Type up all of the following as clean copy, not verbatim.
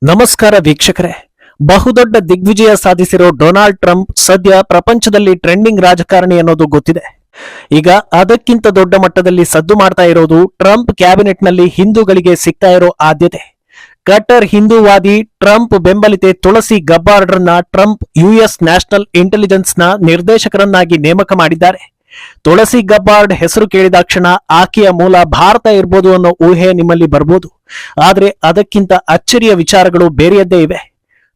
ನಮಸ್ಕಾರ ವೀಕ್ಷಕರೇ. ಬಹುದೊಡ್ಡ ದಿಗ್ವಿಜಯ ಸಾಧಿಸಿರೋ ಡೊನಾಲ್ಡ್ ಟ್ರಂಪ್ ಸದ್ಯ ಪ್ರಪಂಚದಲ್ಲಿ ಟ್ರೆಂಡಿಂಗ್ ರಾಜಕಾರಣಿ ಅನ್ನೋದು ಗೊತ್ತಿದೆ. ಈಗ ಅದಕ್ಕಿಂತ ದೊಡ್ಡ ಮಟ್ಟದಲ್ಲಿ ಸದ್ದು ಮಾಡ್ತಾ ಇರೋದು ಟ್ರಂಪ್ ಕ್ಯಾಬಿನೆಟ್ನಲ್ಲಿ ಹಿಂದೂಗಳಿಗೆ ಸಿಗ್ತಾ ಇರೋ ಆದ್ಯತೆ. ಕಟ್ಟರ್ ಹಿಂದೂವಾದಿ ಟ್ರಂಪ್ ಬೆಂಬಲಿತೆ ತುಳಸಿ ಗಬ್ಬಾರ್ಡ್ರನ್ನ ಟ್ರಂಪ್ ಯುಎಸ್ ನ್ಯಾಷನಲ್ ಇಂಟೆಲಿಜೆನ್ಸ್ನ ನಿರ್ದೇಶಕರನ್ನಾಗಿ ನೇಮಕ ಮಾಡಿದ್ದಾರೆ. ತುಳಸಿ ಗಬ್ಬಾರ್ಡ್ ಹೆಸರು ಕೇಳಿದಾಕ್ಷಣ ಆಕೆಯ ಮೂಲ ಭಾರತ ಇರ್ಬೋದು ಅನ್ನೋ ಊಹೆ ನಿಮ್ಮಲ್ಲಿ ಬರ್ಬೋದು. ಆದ್ರೆ ಅದಕ್ಕಿಂತ ಅಚ್ಚರಿಯ ವಿಚಾರಗಳು ಬೇರೆಯದ್ದೇ ಇವೆ.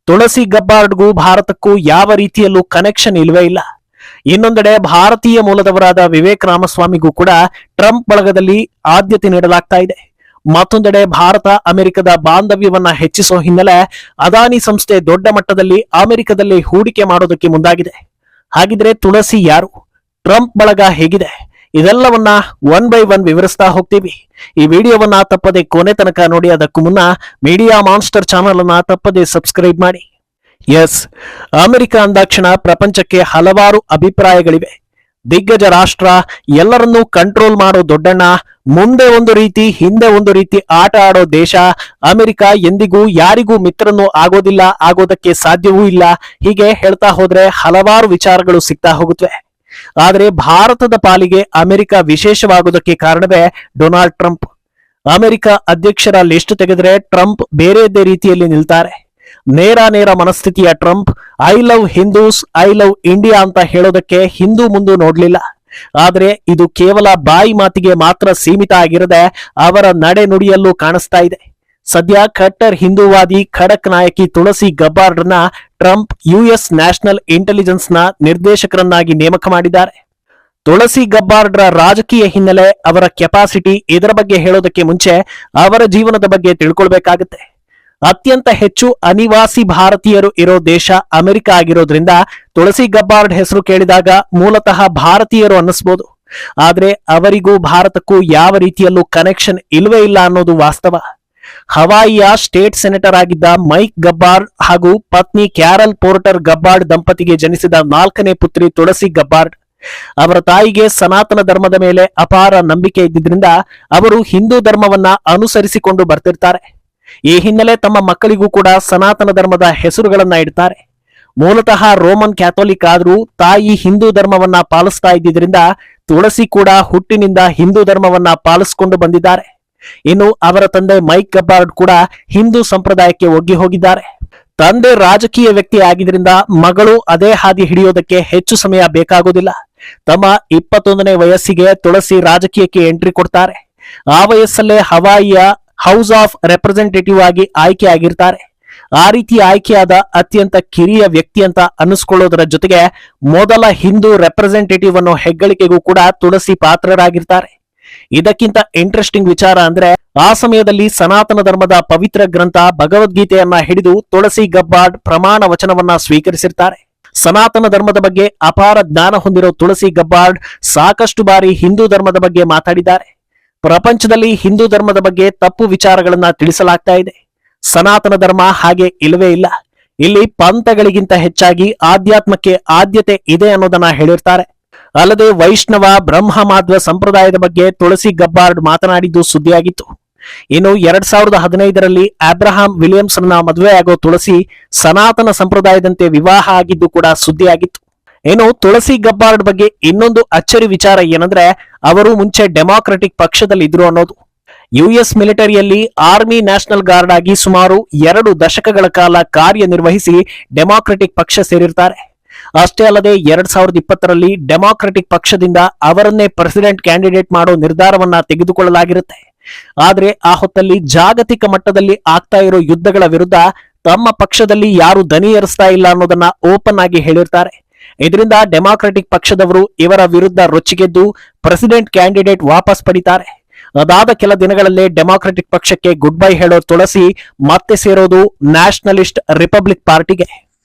ತುಳಸಿ ಗಬ್ಬಾರ್ಡ್ಗೂ ಭಾರತಕ್ಕೂ ಯಾವ ರೀತಿಯಲ್ಲೂ ಕನೆಕ್ಷನ್ ಇಲ್ವೇ ಇಲ್ಲ. ಇನ್ನೊಂದೆಡೆ ಭಾರತೀಯ ಮೂಲದವರಾದ ವಿವೇಕ್ ರಾಮಸ್ವಾಮಿಗೂ ಕೂಡ ಟ್ರಂಪ್ ಬಳಗದಲ್ಲಿ ಆದ್ಯತೆ ನೀಡಲಾಗ್ತಾ ಇದೆ. ಮತ್ತೊಂದೆಡೆ ಭಾರತ ಅಮೆರಿಕದ ಬಾಂಧವ್ಯವನ್ನ ಹೆಚ್ಚಿಸೋ ಹಿನ್ನೆಲೆ ಅದಾನಿ ಸಂಸ್ಥೆ ದೊಡ್ಡ ಮಟ್ಟದಲ್ಲಿ ಅಮೆರಿಕದಲ್ಲಿ ಹೂಡಿಕೆ ಮಾಡೋದಕ್ಕೆ ಮುಂದಾಗಿದೆ. ಹಾಗಿದ್ರೆ ತುಳಸಿ ಯಾರು? ಟ್ರಂಪ್ ಬಳಗ ಹೇಗಿದೆ? ಇದೆಲ್ಲವನ್ನ ಒನ್ ಬೈ ಒನ್ ವಿವರಿಸ್ತಾ ಹೋಗ್ತೀವಿ. ಈ ವಿಡಿಯೋವನ್ನ ತಪ್ಪದೆ ಕೊನೆ ತನಕ ನೋಡಿ. ಅದಕ್ಕೂ ಮುನ್ನ ಮೀಡಿಯಾ ಮಾನ್ಸ್ಟರ್ ಚಾನಲ್ ಅನ್ನ ತಪ್ಪದೆ ಸಬ್ಸ್ಕ್ರೈಬ್ ಮಾಡಿ. ಎಸ್, ಅಮೆರಿಕ ಅಂದಾಕ್ಷಣ ಪ್ರಪಂಚಕ್ಕೆ ಹಲವಾರು ಅಭಿಪ್ರಾಯಗಳಿವೆ. ದಿಗ್ಗಜ ರಾಷ್ಟ್ರ, ಎಲ್ಲರನ್ನೂ ಕಂಟ್ರೋಲ್ ಮಾಡೋ ದೊಡ್ಡಣ್ಣ, ಮುಂದೆ ಒಂದು ರೀತಿ ಹಿಂದೆ ಒಂದು ರೀತಿ ಆಟ ಆಡೋ ದೇಶ. ಅಮೆರಿಕ ಎಂದಿಗೂ ಯಾರಿಗೂ ಮಿತ್ರನೂ ಆಗೋದಿಲ್ಲ, ಆಗೋದಕ್ಕೆ ಸಾಧ್ಯವೂ ಇಲ್ಲ. ಹೀಗೆ ಹೇಳ್ತಾ ಹೋದ್ರೆ ಹಲವಾರು ವಿಚಾರಗಳು ಸಿಗ್ತಾ ಹೋಗುತ್ತವೆ. ಆದರೆ ಭಾರತದ ಪಾಲಿಗೆ ಅಮೆರಿಕ ವಿಶೇಷವಾಗುವುದಕ್ಕೆ ಕಾರಣವೇ ಡೊನಾಲ್ಡ್ ಟ್ರಂಪ್. ಅಮೆರಿಕ ಅಧ್ಯಕ್ಷರ ಲಿಸ್ಟ್ ತೆಗೆದರೆ ಟ್ರಂಪ್ ಬೇರೆಯದೇ ರೀತಿಯಲ್ಲಿ ನಿಲ್ತಾರೆ. ನೇರ ಮನಸ್ಥಿತಿಯ Trump I love Hindus, I love India ಅಂತ ಹೇಳೋದಕ್ಕೆ ಹಿಂದೂ ಮುಂದೂ ನೋಡ್ಲಿಲ್ಲ. ಆದ್ರೆ ಇದು ಕೇವಲ ಬಾಯಿ ಮಾತಿಗೆ ಮಾತ್ರ ಸೀಮಿತ ಆಗಿರದೆ ಅವರ ನಡೆ ನುಡಿಯಲ್ಲೂ ಕಾಣಿಸ್ತಾ ಇದೆ. ಸದ್ಯ ಕಟ್ಟರ್ ಹಿಂದೂವಾದಿ ಖಡಕ್ ನಾಯಕಿ ತುಳಸಿ ಗಬ್ಬಾರ್ಡ್ರನ್ನ ಟ್ರಂಪ್ ಯುಎಸ್ ನ್ಯಾಷನಲ್ ಇಂಟೆಲಿಜೆನ್ಸ್ನ ನಿರ್ದೇಶಕರನ್ನಾಗಿ ನೇಮಕ ಮಾಡಿದ್ದಾರೆ. ತುಳಸಿ ಗಬ್ಬಾರ್ಡ್ರ ರಾಜಕೀಯ ಹಿನ್ನೆಲೆ, ಅವರ ಕೆಪಾಸಿಟಿ, ಇದರ ಬಗ್ಗೆ ಹೇಳೋದಕ್ಕೆ ಮುಂಚೆ ಅವರ ಜೀವನದ ಬಗ್ಗೆ ತಿಳ್ಕೊಳ್ಬೇಕಾಗತ್ತೆ. ಅತ್ಯಂತ ಹೆಚ್ಚು ಅನಿವಾಸಿ ಭಾರತೀಯರು ಇರೋ ದೇಶ ಅಮೆರಿಕ ಆಗಿರೋದ್ರಿಂದ ತುಳಸಿ ಗಬ್ಬಾರ್ಡ್ ಹೆಸರು ಕೇಳಿದಾಗ ಮೂಲತಃ ಭಾರತೀಯರು ಅನ್ನಿಸ್ಬೋದು. ಆದ್ರೆ ಅವರಿಗೂ ಭಾರತಕ್ಕೂ ಯಾವ ರೀತಿಯಲ್ಲೂ ಕನೆಕ್ಷನ್ ಇಲ್ವೇ ಇಲ್ಲ ಅನ್ನೋದು ವಾಸ್ತವ. ಹವಾಯಿಯ ಸ್ಟೇಟ್ ಸೆನೆಟರ್ ಆಗಿದ್ದ ಮೈಕ್ ಗಬ್ಬಾರ್ಡ್ ಹಾಗೂ ಪತ್ನಿ ಕ್ಯಾರಲ್ ಪೋರ್ಟರ್ ಗಬ್ಬಾರ್ಡ್ ದಂಪತಿಗೆ ಜನಿಸಿದ 4ನೇ ಪುತ್ರಿ ತುಳಸಿ ಗಬ್ಬಾರ್ಡ್. ಅವರ ತಾಯಿಗೆ ಸನಾತನ ಧರ್ಮದ ಮೇಲೆ ಅಪಾರ ನಂಬಿಕೆ ಇದ್ದಿದ್ರಿಂದ ಅವರು ಹಿಂದೂ ಧರ್ಮವನ್ನ ಅನುಸರಿಸಿಕೊಂಡು ಬರ್ತಿರ್ತಾರೆ. ಈ ಹಿನ್ನೆಲೆ ತಮ್ಮ ಮಕ್ಕಳಿಗೂ ಕೂಡ ಸನಾತನ ಧರ್ಮದ ಹೆಸರುಗಳನ್ನ ಇಡ್ತಾರೆ. ಮೂಲತಃ ರೋಮನ್ ಕ್ಯಾಥೋಲಿಕ್ ಆದ್ರೂ ತಾಯಿ ಹಿಂದೂ ಧರ್ಮವನ್ನ ಪಾಲಿಸ್ತಾ ಇದ್ದಿದ್ರಿಂದ ತುಳಸಿ ಕೂಡ ಹುಟ್ಟಿನಿಂದ ಹಿಂದೂ ಧರ್ಮವನ್ನ ಪಾಲಿಸಿಕೊಂಡು ಬಂದಿದ್ದಾರೆ. ಇನ್ನು ಅವರ ತಂದೆ ಮೈಕ್ ಗಬ್ಬಾರ್ಡ್ ಕೂಡ ಹಿಂದೂ ಸಂಪ್ರದಾಯಕ್ಕೆ ಒಗ್ಗಿ ಹೋಗಿದ್ದಾರೆ. ತಂದೆ ರಾಜಕೀಯ ವ್ಯಕ್ತಿ ಆಗಿದ್ರಿಂದ ಮಗಳು ಅದೇ ಹಾದಿ ಹಿಡಿಯೋದಕ್ಕೆ ಹೆಚ್ಚು ಸಮಯ ಬೇಕಾಗೋದಿಲ್ಲ. ತಮ್ಮ 21ನೇ ವಯಸ್ಸಿಗೆ ತುಳಸಿ ರಾಜಕೀಯಕ್ಕೆ ಎಂಟ್ರಿ ಕೊಡ್ತಾರೆ. ಆ ವಯಸ್ಸಲ್ಲೇ ಹವಾಯಿಯ ಹೌಸ್ ಆಫ್ ರೆಪ್ರೆಸೆಂಟೇಟಿವ್ ಆಗಿ ಆಯ್ಕೆ ಆಗಿರ್ತಾರೆ. ಆ ರೀತಿ ಆಯ್ಕೆಯಾದ ಅತ್ಯಂತ ಕಿರಿಯ ವ್ಯಕ್ತಿ ಅಂತ ಅನ್ನಿಸ್ಕೊಳ್ಳೋದರ ಜೊತೆಗೆ ಮೊದಲ ಹಿಂದೂ ರೆಪ್ರೆಸೆಂಟೇಟಿವ್ ಅನ್ನೋ ಹೆಗ್ಗಳಿಕೆಗೂ ಕೂಡ ತುಳಸಿ ಪಾತ್ರರಾಗಿರ್ತಾರೆ. ಇದಕ್ಕಿಂತ ಇಂಟ್ರೆಸ್ಟಿಂಗ್ ವಿಚಾರ ಅಂದ್ರೆ ಆ ಸಮಯದಲ್ಲಿ ಸನಾತನ ಧರ್ಮದ ಪವಿತ್ರ ಗ್ರಂಥ ಭಗವದ್ಗೀತೆಯನ್ನ ಹಿಡಿದು ತುಳಸಿ ಗಬ್ಬಾರ್ಡ್ ಪ್ರಮಾಣ ವಚನವನ್ನ ಸ್ವೀಕರಿಸಿರ್ತಾರೆ. ಸನಾತನ ಧರ್ಮದ ಬಗ್ಗೆ ಅಪಾರ ಜ್ಞಾನ ಹೊಂದಿರೋ ತುಳಸಿ ಗಬ್ಬಾರ್ಡ್ ಸಾಕಷ್ಟು ಬಾರಿ ಹಿಂದೂ ಧರ್ಮದ ಬಗ್ಗೆ ಮಾತಾಡಿದ್ದಾರೆ. ಪ್ರಪಂಚದಲ್ಲಿ ಹಿಂದೂ ಧರ್ಮದ ಬಗ್ಗೆ ತಪ್ಪು ವಿಚಾರಗಳನ್ನ ತಿಳಿಸಲಾಗ್ತಾ ಇದೆ. ಸನಾತನ ಧರ್ಮ ಹಾಗೆ ಇಲ್ಲವೇ ಇಲ್ಲ. ಇಲ್ಲಿ ಪಂಥಗಳಿಗಿಂತ ಹೆಚ್ಚಾಗಿ ಆಧ್ಯಾತ್ಮಕ್ಕೆ ಆದ್ಯತೆ ಇದೆ ಅನ್ನೋದನ್ನ ಹೇಳಿರ್ತಾರೆ. ಅಲ್ಲದೆ ವೈಷ್ಣವ ಬ್ರಹ್ಮ ಮಾಧ್ವ ಸಂಪ್ರದಾಯದ ಬಗ್ಗೆ ತುಳಸಿ ಗಬ್ಬಾರ್ಡ್ ಮಾತನಾಡಿದ್ದು ಸುದ್ದಿಯಾಗಿತ್ತು. ಇನ್ನು 2015ರಲ್ಲಿ ಅಬ್ರಹಾಂ ವಿಲಿಯಮ್ಸನ್ನ ಮದುವೆ ಆಗೋ ತುಳಸಿ ಸನಾತನ ಸಂಪ್ರದಾಯದಂತೆ ವಿವಾಹ ಆಗಿದ್ದು ಕೂಡ ಸುದ್ದಿಯಾಗಿತ್ತು. ಇನ್ನು ತುಳಸಿ ಗಬ್ಬಾರ್ಡ್ ಬಗ್ಗೆ ಇನ್ನೊಂದು ಅಚ್ಚರಿ ವಿಚಾರ ಏನಂದ್ರೆ ಅವರು ಮುಂಚೆ ಡೆಮಾಕ್ರೆಟಿಕ್ ಪಕ್ಷದಲ್ಲಿ ಇದ್ರು ಅನ್ನೋದು. ಯುಎಸ್ ಮಿಲಿಟರಿಯಲ್ಲಿ ಆರ್ಮಿ ನ್ಯಾಷನಲ್ ಗಾರ್ಡ್ ಆಗಿ ಸುಮಾರು 2 ದಶಕಗಳ ಕಾಲ ಕಾರ್ಯನಿರ್ವಹಿಸಿ ಡೆಮಾಕ್ರೆಟಿಕ್ ಪಕ್ಷ ಸೇರಿರ್ತಾರೆ. ಅಷ್ಟೇ ಅಲ್ಲದೆ 2020ರಲ್ಲಿ ಡೆಮಾಕ್ರೆಟಿಕ್ ಪಕ್ಷದಿಂದ ಅವರನ್ನೇ ಪ್ರೆಸಿಡೆಂಟ್ ಕ್ಯಾಂಡಿಡೇಟ್ ಮಾಡೋ ನಿರ್ಧಾರವನ್ನ ತೆಗೆದುಕೊಳ್ಳಲಾಗಿರುತ್ತೆ. ಆದ್ರೆ ಆ ಹೊತ್ತಲ್ಲಿ ಜಾಗತಿಕ ಮಟ್ಟದಲ್ಲಿ ಆಗ್ತಾ ಇರೋ ಯುದ್ಧಗಳ ವಿರುದ್ಧ ತಮ್ಮ ಪಕ್ಷದಲ್ಲಿ ಯಾರು ದನಿ ಏರಿಸ್ತಾ ಇಲ್ಲ ಅನ್ನೋದನ್ನ ಓಪನ್ ಆಗಿ ಹೇಳಿರ್ತಾರೆ. ಇದರಿಂದ ಡೆಮಾಕ್ರೆಟಿಕ್ ಪಕ್ಷದವರು ಇವರ ವಿರುದ್ಧ ರೊಚ್ಚಿಗೆದ್ದು ಪ್ರೆಸಿಡೆಂಟ್ ಕ್ಯಾಂಡಿಡೇಟ್ ವಾಪಸ್ ಪಡಿತಾರೆ. ಅದಾದ ಕೆಲ ದಿನಗಳಲ್ಲೇ ಡೆಮಾಕ್ರೆಟಿಕ್ ಪಕ್ಷಕ್ಕೆ ಗುಡ್ ಬೈ ಹೇಳೋ ತುಳಸಿ ಮತ್ತೆ ಸೇರೋದು ನ್ಯಾಷನಲಿಸ್ಟ್ ರಿಪಬ್ಲಿಕ್ ಪಾರ್ಟಿಗೆ.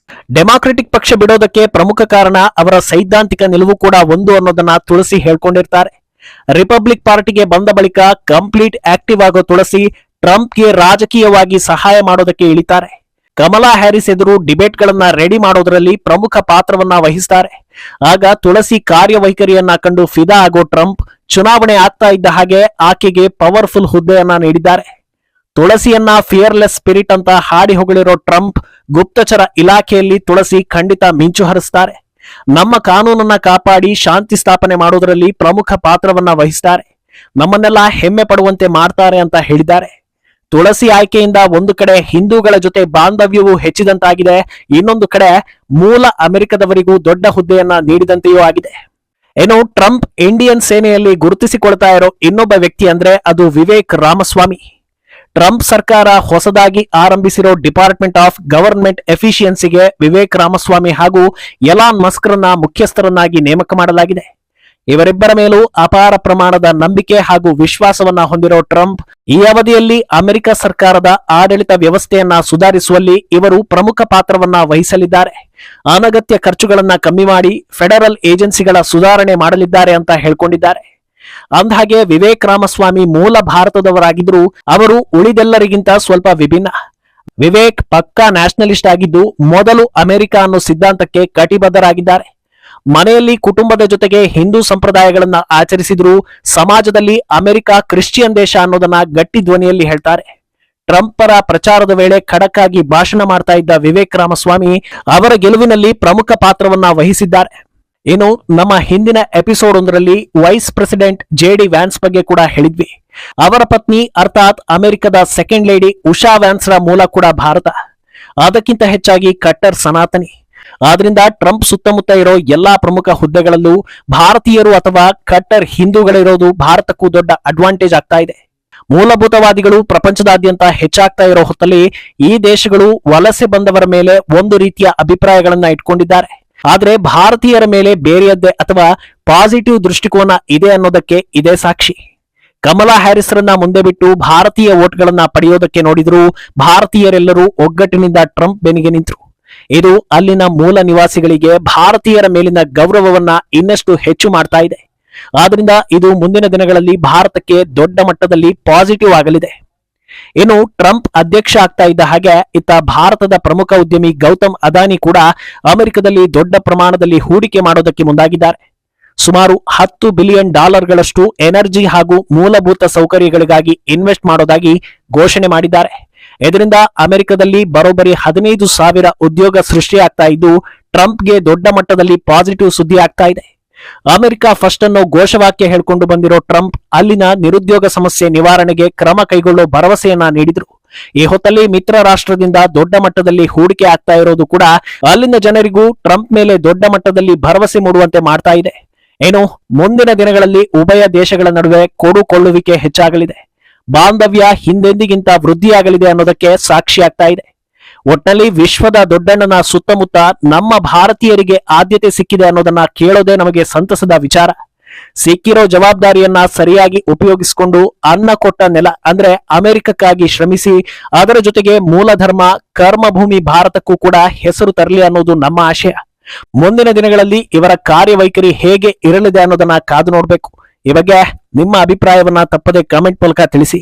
ಡೆಮಾಕ್ರೆಟಿಕ್ ಪಕ್ಷ ಬಿಡೋದಕ್ಕೆ ಪ್ರಮುಖ ಕಾರಣ ಅವರ ಸೈದ್ಧಾಂತಿಕ ನಿಲುವು ಕೂಡ ಒಂದು ಅನ್ನೋದನ್ನ ತುಳಸಿ ಹೇಳ್ಕೊಂಡಿರ್ತಾರೆ. ರಿಪಬ್ಲಿಕ್ ಪಾರ್ಟಿಗೆ ಬಂದ ಬಳಿಕ ಕಂಪ್ಲೀಟ್ ಆಕ್ಟಿವ್ ಆಗೋ ತುಳಸಿ ಟ್ರಂಪ್ಗೆ ರಾಜಕೀಯವಾಗಿ ಸಹಾಯ ಮಾಡೋದಕ್ಕೆ ಇಳಿತಾರೆ. ಕಮಲಾ ಹ್ಯಾರಿಸ್ ಎದುರು ಡಿಬೇಟ್ ಗಳನ್ನ ರೆಡಿ ಮಾಡೋದ್ರಲ್ಲಿ ಪ್ರಮುಖ ಪಾತ್ರವನ್ನ ವಹಿಸ್ತಾರೆ. ಆಗ ತುಳಸಿ ಕಾರ್ಯವೈಖರಿಯನ್ನ ಕಂಡು ಫಿದಾ ಆಗೋ ಟ್ರಂಪ್ ಚುನಾವಣೆ ಆಗ್ತಾ ಇದ್ದ ಹಾಗೆ ಆಕೆಗೆ ಪವರ್ಫುಲ್ ಹುದ್ದೆಯನ್ನ ನೀಡಿದ್ದಾರೆ. ತುಳಸಿಯನ್ನ ಫಿಯರ್ಲೆಸ್ ಸ್ಪಿರಿಟ್ ಅಂತ ಹಾಡಿ ಹೊಗಳಿರೋ ಟ್ರಂಪ್ ಗುಪ್ತಚರ ಇಲಾಖೆಯಲ್ಲಿ ತುಳಸಿ ಖಂಡಿತ ಮಿಂಚು ಹರಿಸ್ತಾರೆ. ನಮ್ಮ ಕಾನೂನನ್ನ ಕಾಪಾಡಿ ಶಾಂತಿ ಸ್ಥಾಪನೆ ಮಾಡುವುದರಲ್ಲಿ ಪ್ರಮುಖ ಪಾತ್ರವನ್ನ ವಹಿಸ್ತಾರೆ, ನಮ್ಮನ್ನೆಲ್ಲ ಹೆಮ್ಮೆ ಪಡುವಂತೆ ಮಾಡ್ತಾರೆ ಅಂತ ಹೇಳಿದ್ದಾರೆ. ತುಳಸಿ ಆಯ್ಕೆಯಿಂದ ಒಂದು ಕಡೆ ಹಿಂದೂಗಳ ಜೊತೆ ಬಾಂಧವ್ಯವು ಹೆಚ್ಚಿದಂತಾಗಿದೆ, ಇನ್ನೊಂದು ಕಡೆ ಮೂಲ ಅಮೆರಿಕದವರಿಗೂ ದೊಡ್ಡ ಹುದ್ದೆಯನ್ನ ನೀಡಿದಂತೆಯೂ ಆಗಿದೆ. ಏನು ಟ್ರಂಪ್ ಇಂಡಿಯನ್ ಸೇನೆಯಲ್ಲಿ ಗುರುತಿಸಿಕೊಳ್ತಾ ಇರೋ ಇನ್ನೊಬ್ಬ ವ್ಯಕ್ತಿ ಅಂದ್ರೆ ಅದು ವಿವೇಕ್ ರಾಮಸ್ವಾಮಿ. ಟ್ರಂಪ್ ಸರ್ಕಾರ ಹೊಸದಾಗಿ ಆರಂಭಿಸಿರೋ ಡಿಪಾರ್ಟ್ಮೆಂಟ್ ಆಫ್ ಗವರ್ನಮೆಂಟ್ ಎಫಿಷಿಯನ್ಸಿಗೆ ವಿವೇಕ್ ರಾಮಸ್ವಾಮಿ ಹಾಗೂ ಎಲಾನ್ ಮಸ್ಕ್ರನ್ನ ಮುಖ್ಯಸ್ಥರನ್ನಾಗಿ ನೇಮಕ ಮಾಡಲಾಗಿದೆ. ಇವರಿಬ್ಬರ ಮೇಲೂ ಅಪಾರ ಪ್ರಮಾಣದ ನಂಬಿಕೆ ಹಾಗೂ ವಿಶ್ವಾಸವನ್ನ ಹೊಂದಿರೋ ಟ್ರಂಪ್ ಈ ಅವಧಿಯಲ್ಲಿ ಅಮೆರಿಕ ಸರ್ಕಾರದ ಆಡಳಿತ ವ್ಯವಸ್ಥೆಯನ್ನ ಸುಧಾರಿಸುವಲ್ಲಿ ಇವರು ಪ್ರಮುಖ ಪಾತ್ರವನ್ನ ವಹಿಸಲಿದ್ದಾರೆ, ಅನಗತ್ಯ ಖರ್ಚುಗಳನ್ನ ಕಮ್ಮಿ ಮಾಡಿ ಫೆಡರಲ್ ಏಜೆನ್ಸಿಗಳ ಸುಧಾರಣೆ ಮಾಡಲಿದ್ದಾರೆ ಅಂತ ಹೇಳ್ಕೊಂಡಿದ್ದಾರೆ. ಅಂದಹಾಗೆ ವಿವೇಕ್ ರಾಮಸ್ವಾಮಿ ಮೂಲ ಭಾರತದವರಾಗಿದ್ದರೂ ಅವರು ಉಳಿದೆಲ್ಲರಿಗಿಂತ ಸ್ವಲ್ಪ ವಿಭಿನ್ನ. ವಿವೇಕ್ ಪಕ್ಕಾ ನ್ಯಾಷನಲಿಸ್ಟ್ ಆಗಿದ್ದು ಮೊದಲು ಅಮೆರಿಕ ಅನ್ನೋ ಸಿದ್ಧಾಂತಕ್ಕೆ ಕಟಿಬದ್ಧರಾಗಿದ್ದಾರೆ. ಮನೆಯಲ್ಲಿ ಕುಟುಂಬದ ಜೊತೆಗೆ ಹಿಂದೂ ಸಂಪ್ರದಾಯಗಳನ್ನ ಆಚರಿಸಿದ್ರು ಸಮಾಜದಲ್ಲಿ ಅಮೆರಿಕ ಕ್ರಿಶ್ಚಿಯನ್ ದೇಶ ಅನ್ನೋದನ್ನ ಗಟ್ಟಿ ಧ್ವನಿಯಲ್ಲಿ ಹೇಳ್ತಾರೆ. ಟ್ರಂಪ್ ಪರ ಪ್ರಚಾರದ ವೇಳೆ ಖಡಕ್ ಆಗಿ ಭಾಷಣ ಮಾಡ್ತಾ ಇದ್ದ ವಿವೇಕ್ ರಾಮಸ್ವಾಮಿ ಅವರ ಗೆಲುವಿನಲ್ಲಿ ಪ್ರಮುಖ ಪಾತ್ರವನ್ನ ವಹಿಸಿದ್ದಾರೆ. ಇನ್ನು ನಮ್ಮ ಹಿಂದಿನ ಎಪಿಸೋಡ್ ಒಂದರಲ್ಲಿ ವೈಸ್ ಪ್ರೆಸಿಡೆಂಟ್ JD ವ್ಯಾನ್ಸ್ ಬಗ್ಗೆ ಕೂಡ ಹೇಳಿದ್ವಿ. ಅವರ ಪತ್ನಿ ಅರ್ಥಾತ್ ಅಮೆರಿಕದ ಸೆಕೆಂಡ್ ಲೇಡಿ ಉಷಾ ವ್ಯಾನ್ಸ್ರ ಮೂಲ ಕೂಡ ಭಾರತ, ಅದಕ್ಕಿಂತ ಹೆಚ್ಚಾಗಿ ಕಟ್ಟರ್ ಸನಾತನಿ. ಆದ್ರಿಂದ ಟ್ರಂಪ್ ಸುತ್ತಮುತ್ತ ಇರೋ ಎಲ್ಲಾ ಪ್ರಮುಖ ಹುದ್ದೆಗಳಲ್ಲೂ ಭಾರತೀಯರು ಅಥವಾ ಕಟ್ಟರ್ ಹಿಂದೂಗಳಿರೋದು ಭಾರತಕ್ಕೂ ದೊಡ್ಡ ಅಡ್ವಾಂಟೇಜ್ ಆಗ್ತಾ ಇದೆ. ಮೂಲಭೂತವಾದಿಗಳು ಪ್ರಪಂಚದಾದ್ಯಂತ ಹೆಚ್ಚಾಗ್ತಾ ಇರೋ ಹೊತ್ತಲ್ಲಿ ಈ ದೇಶಗಳು ವಲಸೆ ಬಂದವರ ಮೇಲೆ ಒಂದು ರೀತಿಯ ಅಭಿಪ್ರಾಯಗಳನ್ನ ಇಟ್ಕೊಂಡಿದ್ದಾರೆ. ಆದ್ರೆ ಭಾರತೀಯರ ಮೇಲೆ ಬೇರೆಯದ್ದೇ ಅಥವಾ ಪಾಸಿಟಿವ್ ದೃಷ್ಟಿಕೋನ ಇದೆ ಅನ್ನೋದಕ್ಕೆ ಇದೇ ಸಾಕ್ಷಿ. ಕಮಲಾ ಹ್ಯಾರಿಸ್ರನ್ನ ಮುಂದೆ ಬಿಟ್ಟು ಭಾರತೀಯ ವೋಟ್ಗಳನ್ನ ಪಡೆಯೋದಕ್ಕೆ ನೋಡಿದ್ರು ಭಾರತೀಯರೆಲ್ಲರೂ ಒಗ್ಗಟ್ಟಿನಿಂದ ಟ್ರಂಪ್ ಬೆನ್ನಿಗೆ ನಿಂತರು. ಇದು ಅಲ್ಲಿನ ಮೂಲ ನಿವಾಸಿಗಳಿಗೆ ಭಾರತೀಯರ ಮೇಲಿನ ಗೌರವವನ್ನ ಇನ್ನಷ್ಟು ಹೆಚ್ಚು ಮಾಡ್ತಾ ಇದೆ. ಆದ್ರಿಂದ ಇದು ಮುಂದಿನ ದಿನಗಳಲ್ಲಿ ಭಾರತಕ್ಕೆ ದೊಡ್ಡ ಮಟ್ಟದಲ್ಲಿ ಪಾಸಿಟಿವ್ ಆಗಲಿದೆ. ಇನ್ನು ಟ್ರಂಪ್ ಅಧ್ಯಕ್ಷ ಆಗ್ತಾ ಇದ್ದ ಹಾಗೆ ಇತ್ತ ಭಾರತದ ಪ್ರಮುಖ ಉದ್ಯಮಿ ಗೌತಮ್ ಅದಾನಿ ಕೂಡ ಅಮೆರಿಕದಲ್ಲಿ ದೊಡ್ಡ ಪ್ರಮಾಣದಲ್ಲಿ ಹೂಡಿಕೆ ಮಾಡೋದಕ್ಕೆ ಮುಂದಾಗಿದ್ದಾರೆ. ಸುಮಾರು $10 ಬಿಲಿಯನ್ ಎನರ್ಜಿ ಹಾಗೂ ಮೂಲಭೂತ ಸೌಕರ್ಯಗಳಿಗಾಗಿ ಇನ್ವೆಸ್ಟ್ ಮಾಡೋದಾಗಿ ಘೋಷಣೆ ಮಾಡಿದ್ದಾರೆ. ಇದರಿಂದ ಅಮೆರಿಕದಲ್ಲಿ ಬರೋಬ್ಬರಿ 15,000 ಉದ್ಯೋಗ ಸೃಷ್ಟಿಯಾಗ್ತಾ ಇದ್ದು ಟ್ರಂಪ್ಗೆ ದೊಡ್ಡ ಮಟ್ಟದಲ್ಲಿ ಪಾಸಿಟಿವ್ ಸುದ್ದಿ ಆಗ್ತಾ ಇದೆ. ಅಮೆರಿಕ ಫಸ್ಟ್ ಅನ್ನೋ ಘೋಷವಾಕ್ಯ ಹೇಳ್ಕೊಂಡು ಬಂದಿರೋ ಟ್ರಂಪ್ ಅಲ್ಲಿನ ನಿರುದ್ಯೋಗ ಸಮಸ್ಯೆ ನಿವಾರಣೆಗೆ ಕ್ರಮ ಕೈಗೊಳ್ಳೋ ಭರವಸೆಯನ್ನ ನೀಡಿದ್ರು. ಈ ಹೊತ್ತಲ್ಲಿ ಮಿತ್ರ ರಾಷ್ಟ್ರದಿಂದ ದೊಡ್ಡ ಮಟ್ಟದಲ್ಲಿ ಹೂಡಿಕೆ ಆಗ್ತಾ ಇರೋದು ಕೂಡ ಅಲ್ಲಿನ ಜನರಿಗೂ ಟ್ರಂಪ್ ಮೇಲೆ ದೊಡ್ಡ ಮಟ್ಟದಲ್ಲಿ ಭರವಸೆ ಮೂಡುವಂತೆ ಮಾಡ್ತಾ ಇದೆ. ಏನು ಮುಂದಿನ ದಿನಗಳಲ್ಲಿ ಉಭಯ ದೇಶಗಳ ನಡುವೆ ಕೊಡುಕೊಳ್ಳುವಿಕೆ ಹೆಚ್ಚಾಗಲಿದೆ, ಬಾಂಧವ್ಯ ಹಿಂದೆಂದಿಗಿಂತ ವೃದ್ಧಿಯಾಗಲಿದೆ ಅನ್ನೋದಕ್ಕೆ ಸಾಕ್ಷಿಯಾಗ್ತಾ ಇದೆ. ಒಟ್ನಲ್ಲಿ ವಿಶ್ವದ ದೊಡ್ಡಣ್ಣನ ಸುತ್ತಮುತ್ತ ನಮ್ಮ ಭಾರತೀಯರಿಗೆ ಆದ್ಯತೆ ಸಿಕ್ಕಿದೆ ಅನ್ನೋದನ್ನ ಕೇಳೋದೇ ನಮಗೆ ಸಂತಸದ ವಿಚಾರ. ಸಿಕ್ಕಿರೋ ಜವಾಬ್ದಾರಿಯನ್ನ ಸರಿಯಾಗಿ ಉಪಯೋಗಿಸಿಕೊಂಡು ಅನ್ನ ಕೊಟ್ಟ ನೆಲ ಅಂದ್ರೆ ಅಮೆರಿಕಕ್ಕಾಗಿ ಶ್ರಮಿಸಿ ಅದರ ಜೊತೆಗೆ ಮೂಲ ಧರ್ಮ ಕರ್ಮಭೂಮಿ ಭಾರತಕ್ಕೂ ಕೂಡ ಹೆಸರು ತರಲಿ ಅನ್ನೋದು ನಮ್ಮ ಆಶಯ. ಮುಂದಿನ ದಿನಗಳಲ್ಲಿ ಇವರ ಕಾರ್ಯವೈಖರಿ ಹೇಗೆ ಇರಲಿದೆ ಅನ್ನೋದನ್ನ ಕಾದು ನೋಡ್ಬೇಕು. ಈ ಬಗ್ಗೆ ನಿಮ್ಮ ಅಭಿಪ್ರಾಯವನ್ನ ತಪ್ಪದೆ ಕಾಮೆಂಟ್ ಮೂಲಕ ತಿಳಿಸಿ.